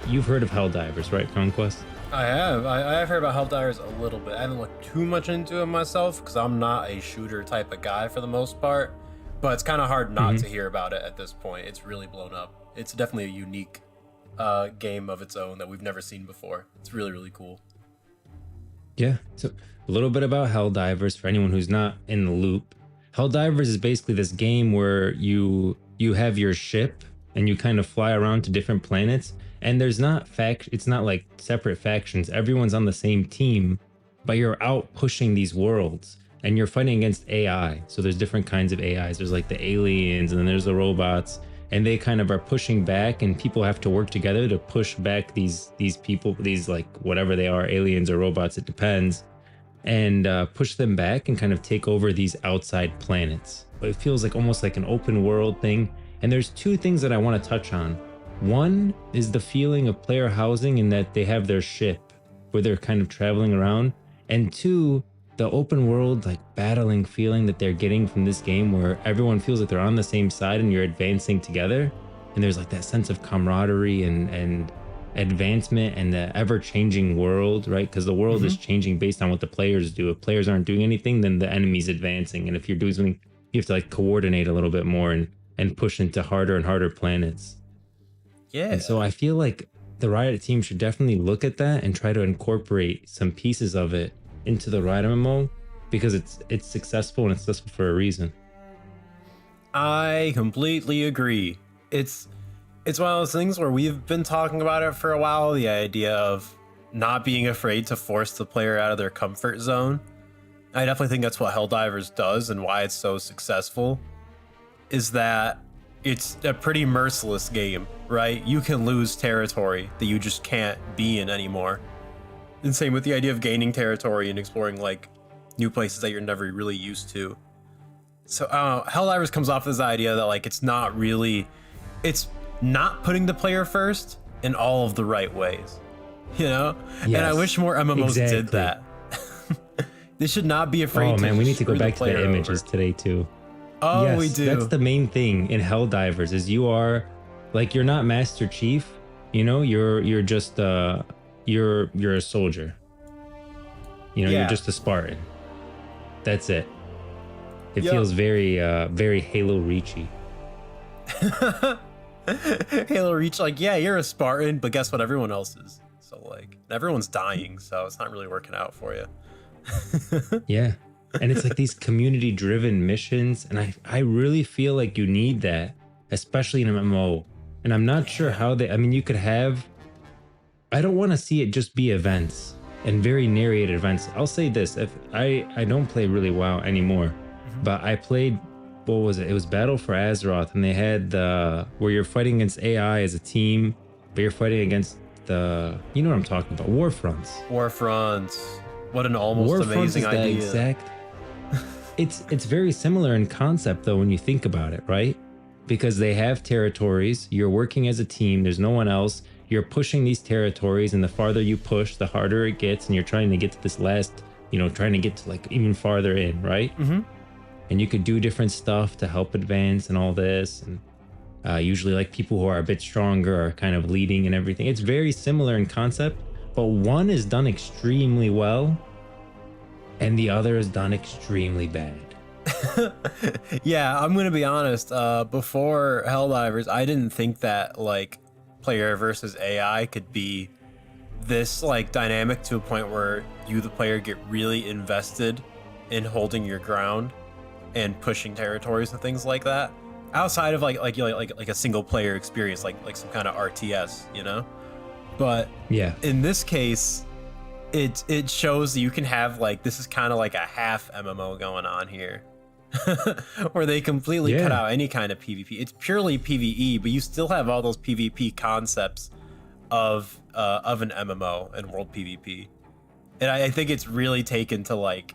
you've heard of Helldivers, right, Conquest? I have. I have heard about Helldivers a little bit. I haven't looked too much into it myself because I'm not a shooter type of guy for the most part. But it's kind of hard not to hear about it at this point. It's really blown up. It's definitely a unique game of its own that we've never seen before. It's really, really cool. Yeah. So a little bit about Helldivers for anyone who's not in the loop. Helldivers is basically this game where you have your ship and you kind of fly around to different planets, and there's not it's not like separate factions. Everyone's on the same team, but you're out pushing these worlds and you're fighting against AI. So there's different kinds of AIs. There's like the aliens and then there's the robots, and they kind of are pushing back, and people have to work together to push back these people, these like whatever they are, aliens or robots, it depends, and push them back and kind of take over these outside planets. But it feels like almost like an open world thing. And there's two things that I want to touch on. One is the feeling of player housing in that they have their ship where they're kind of traveling around. And two, the open world like battling feeling that they're getting from this game where everyone feels like they're on the same side and you're advancing together. And there's like that sense of camaraderie and advancement and the ever-changing world, right? Because the world is changing based on what the players do. If players aren't doing anything, then the enemy's advancing. And if you're doing something, you have to like coordinate a little bit more and push into harder and harder planets. Yeah. And so I feel like the Riot team should definitely look at that and try to incorporate some pieces of it into the Riot MMO, because it's successful and it's successful for a reason. I completely agree. It's one of those things where we've been talking about it for a while, the idea of not being afraid to force the player out of their comfort zone. I definitely think that's what Helldivers does and why it's so successful, is that it's a pretty merciless game, right? You can lose territory that you just can't be in anymore. And same with the idea of gaining territory and exploring like new places that you're never really used to. So Helldivers comes off this idea that like it's not putting the player first in all of the right ways, you know? Yes, and I wish more MMOs did that. They should not be afraid Oh to man, we need to go back to the over. images today too. Oh, yes, we do. That's the main thing in Helldivers is you are like, you're not Master Chief, you know, you're just you're a soldier. You know, you're just a Spartan. That's it. It feels very very Halo Reachy. Halo Reach, like, yeah, you're a Spartan, but guess what? Everyone else is. So like everyone's dying, so it's not really working out for you. Yeah. And it's like these community driven missions, and I really feel like you need that, especially in an MMO. And I'm not sure how you could have, I don't want to see it just be events and very narrated events. I'll say this, if I don't play really WoW anymore, but I played, what was it? It was Battle for Azeroth, and they had where you're fighting against AI as a team, but you're fighting against you know what I'm talking about, Warfronts. Warfronts. What an almost Warfronts amazing is idea. Exact. It's very similar in concept though when you think about it, right? Because they have territories, you're working as a team, there's no one else, you're pushing these territories, and the farther you push, the harder it gets, and you're trying to get to this last, you know, trying to get to like even farther in, right? And you could do different stuff to help advance and all this, and usually like people who are a bit stronger are kind of leading and everything. It's very similar in concept, but one is done extremely well and the other is done extremely bad. Yeah, I'm gonna be honest, before Helldivers, I didn't think that like player versus AI could be this like dynamic to a point where you, the player, get really invested in holding your ground and pushing territories and things like that, outside of like a single player experience, like some kind of RTS, you know? But yeah, in this case, it shows that you can have like, this is kind of like a half MMO going on here. Where they completely cut out any kind of PvP. It's purely PvE, but you still have all those PvP concepts of an MMO and world PvP. And I think it's really taken to like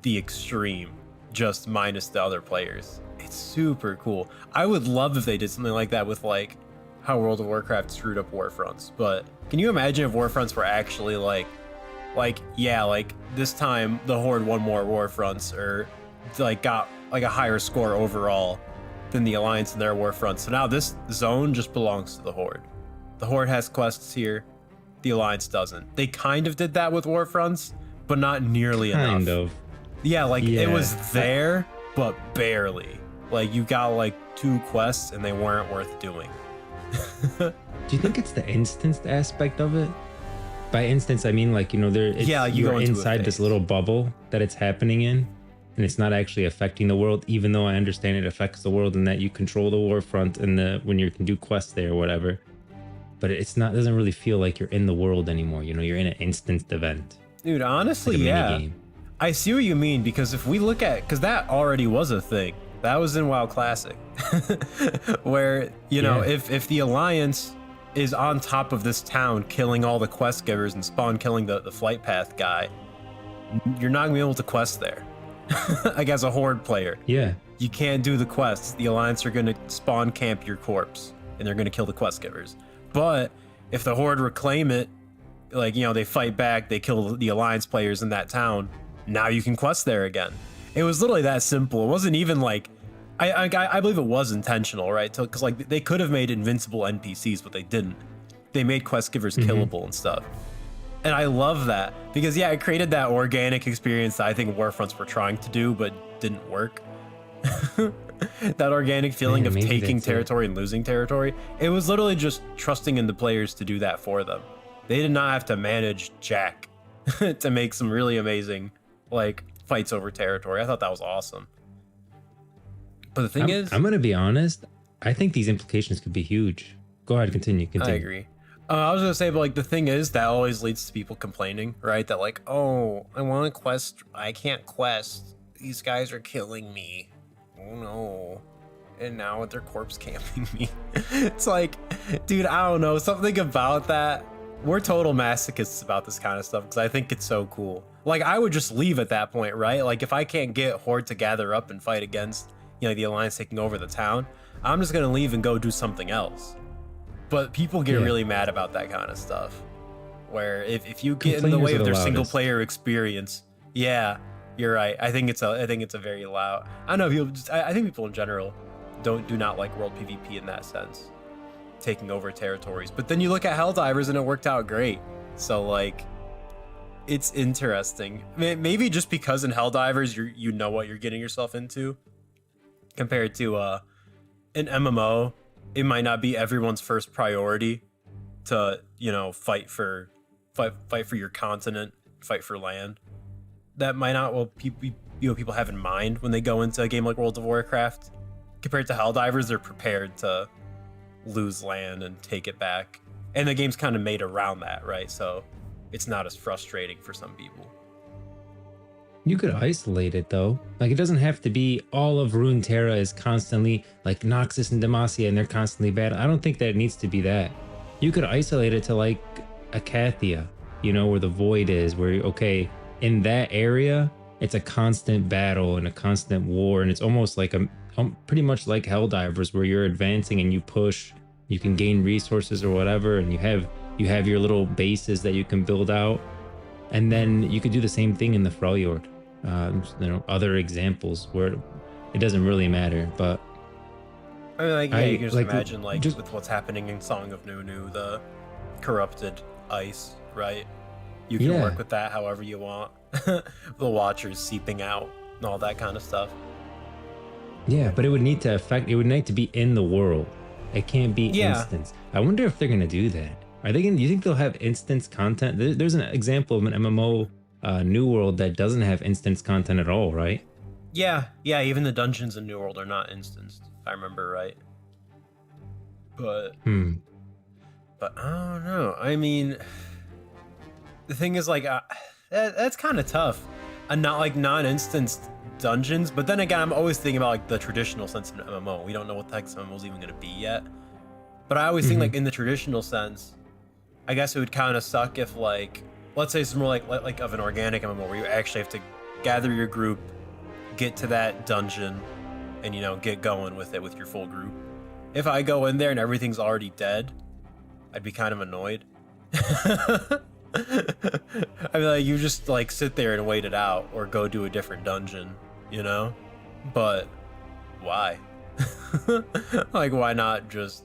the extreme, just minus the other players. It's super cool. I would love if they did something like that with like how World of Warcraft screwed up Warfronts. But can you imagine if Warfronts were actually like this time the Horde won more Warfronts, or like got like a higher score overall than the Alliance in their Warfronts. So now this zone just belongs to the Horde. the Horde has quests here, the Alliance doesn't. They kind of did that with Warfronts, but not nearly enough. Kind of. Yeah, like it was Yeah. there, but barely. Like you got like 2 quests and they weren't worth doing. Do you think it's the instanced aspect of it? By instance, I mean like, you know, Yeah, you go you're into a inside this phase. little bubble that it's happening in, and it's not actually affecting the world, even though I understand it affects the world and that you control the Warfront and when you can do quests there or whatever. But it's not, doesn't really feel like you're in the world anymore. You know, you're in an instanced event. Dude, honestly, Like a yeah. mini game. I see what you mean, because if we look at, because that already was a thing. That was in WoW Classic. Where, you know, Yeah. if the Alliance is on top of this town killing all the quest givers and spawn killing the flight path guy, you're not gonna be able to quest there. Like as a Horde player. Yeah. You can't do the quests. The Alliance are gonna spawn camp your corpse and they're gonna kill the quest givers. But if the Horde reclaim it, like, you know, they fight back, they kill the Alliance players in that town, now you can quest there again. It was literally that simple. It wasn't even like, I believe it was intentional, right? Because like they could have made invincible NPCs, but they didn't. They made quest givers killable and stuff. And I love that because yeah, it created that organic experience that I think Warfronts were trying to do, but didn't work. That organic feeling Man, of maybe taking that's it. territory and losing territory. It was literally just trusting in the players to do that for them. They did not have to manage Jack to make some really amazing like fights over territory. I thought that was awesome. But the thing is, I'm gonna be honest. I think these implications could be huge. Go ahead, continue. I agree. I was gonna say, but like the thing is, that always leads to people complaining, right? That like, oh, I want to quest, I can't quest. These guys are killing me. Oh no! And now they're corpse camping me. It's like, dude, I don't know. Something about that. We're total masochists about this kind of stuff because I think it's so cool. Like I would just leave at that point, right? Like if I can't get Horde to gather up and fight against, you know, the Alliance taking over the town, I'm just gonna leave and go do something else. But people get really mad about that kind of stuff. Where if you get in the way of their single player experience, yeah, you're right. I think it's a very loud. I don't know, people just, I think people in general do not like world PvP in that sense, taking over territories. But then you look at Helldivers and it worked out great. So like, it's interesting. Maybe just because in Helldivers you know what you're getting yourself into, compared to an MMO. It might not be everyone's first priority to, you know, fight for your continent, fight for land. That might not what people have in mind when they go into a game like World of Warcraft. Compared to Helldivers, they're prepared to lose land and take it back. And the game's kind of made around that, right? So it's not as frustrating for some people. You could isolate it though. Like it doesn't have to be all of Runeterra is constantly like Noxus and Demacia and they're constantly bad. I don't think that it needs to be that. You could isolate it to like Acathia, you know, where the void is, where okay, in that area, it's a constant battle and a constant war, and it's almost like pretty much like Helldivers, where you're advancing and you push, you can gain resources or whatever, and you have your little bases that you can build out. And then you could do the same thing in the Freljord. You know, other examples where it doesn't really matter, but I mean, like, yeah, you can just like, imagine, like, just- with what's happening in Song of Nunu, the corrupted ice, right? You can work with that however you want. The Watchers seeping out and all that kind of stuff. Yeah, but it would need to be in the world. It can't be instance. I wonder if they're gonna do that. Do you think they'll have instance content? There's an example of an MMO New World that doesn't have instance content at all, right? Yeah, even the dungeons in New World are not instanced, if I remember right. But I don't know. I mean, the thing is, like, that's kind of tough. Not like non-instanced dungeons, but then again, I'm always thinking about like the traditional sense of an MMO. We don't know what the heck this MMO is even gonna be yet. But I always think like in the traditional sense, I guess it would kind of suck if like, let's say it's more like of an organic MMO where you actually have to gather your group, get to that dungeon, and, you know, get going with it with your full group. If I go in there and everything's already dead, I'd be kind of annoyed. I mean, like, you just like sit there and wait it out or go do a different dungeon, you know? But why? Like, why not just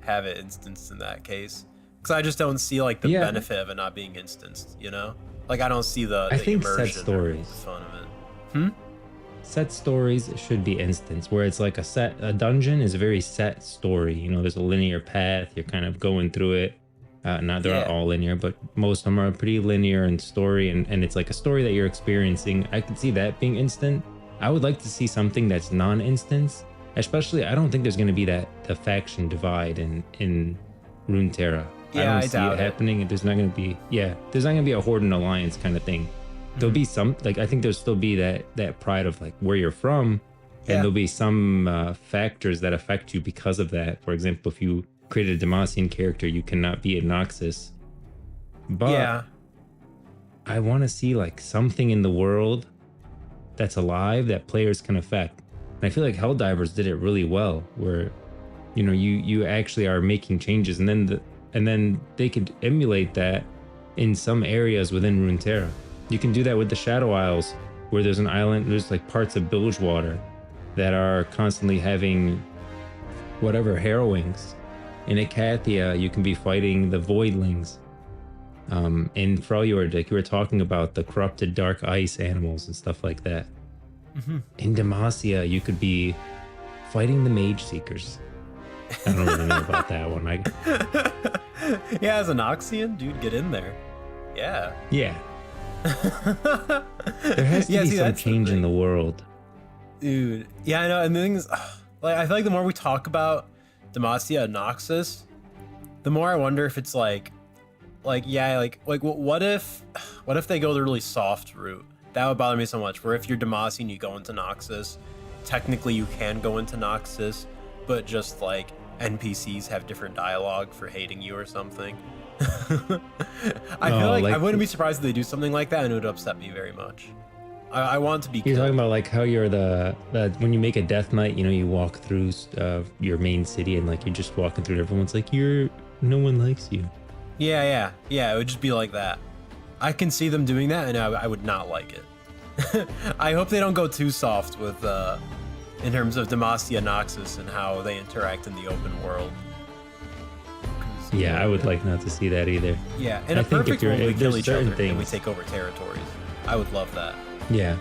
have it instanced in that case? Because I just don't see like the Yeah. benefit of it not being instanced, you know? Like I don't see the I think set immersion or stories. the fun of it. Set stories should be instance, where it's like a dungeon is a very set story. You know, there's a linear path. You're kind of going through it. Not they're not Yeah. all linear, but most of them are pretty linear in story, and it's like a story that you're experiencing. I could see that being instant. I would like to see something that's non-instance. Especially, I don't think there's going to be the faction divide in Runeterra. Yeah, I I don't see doubt it it. happening. There's not going to be there's not going to be a horde and alliance kind of thing. There'll be some, like, I think there'll still be that pride of like where you're from, Yeah. and there'll be some factors that affect you because of that. For example, if you create a Demacian character, you cannot be a Noxus. But Yeah. I want to see like something in the world that's alive that players can affect. And I feel like Helldivers did it really well, where you actually are making changes, and then they could emulate that in some areas within Runeterra. You can do that with the Shadow Isles, where there's an island, there's like parts of Bilgewater that are constantly having whatever harrowings. In Acathia, you can be fighting the Voidlings. In Freljord, like you were talking about, the corrupted dark ice animals and stuff like that. In Demacia, you could be fighting the Mage Seekers. I don't really know about that one. Yeah, as an Oxian, dude, get in there. Yeah. Yeah. There has to Yeah, be see, some that's the change in thing. the world. Dude, yeah, I know. And the thing is, like, I feel like the more we talk about Demacia and Noxus, the more I wonder if it's like what if they go the really soft route? That would bother me so much. Where if you're Demacian, you go into Noxus. Technically, you can go into Noxus, but just like NPCs have different dialogue for hating you or something. I feel like I wouldn't be surprised if they do something like that, and it would upset me very much. I want to be You're killed. talking about like how you're the when you make a death knight, you walk through your main city, and like you're just walking through, and everyone's like, no one likes you. Yeah. It would just be like that. I can see them doing that, and I would not like it. I hope they don't go too soft with in terms of Demacia Noxus and how they interact in the open world. Yeah, I would like not to see that either. Yeah, in I a think if perfect you're- world, we if kill there's each other certain and we things- take over territories. I would love that. Yeah,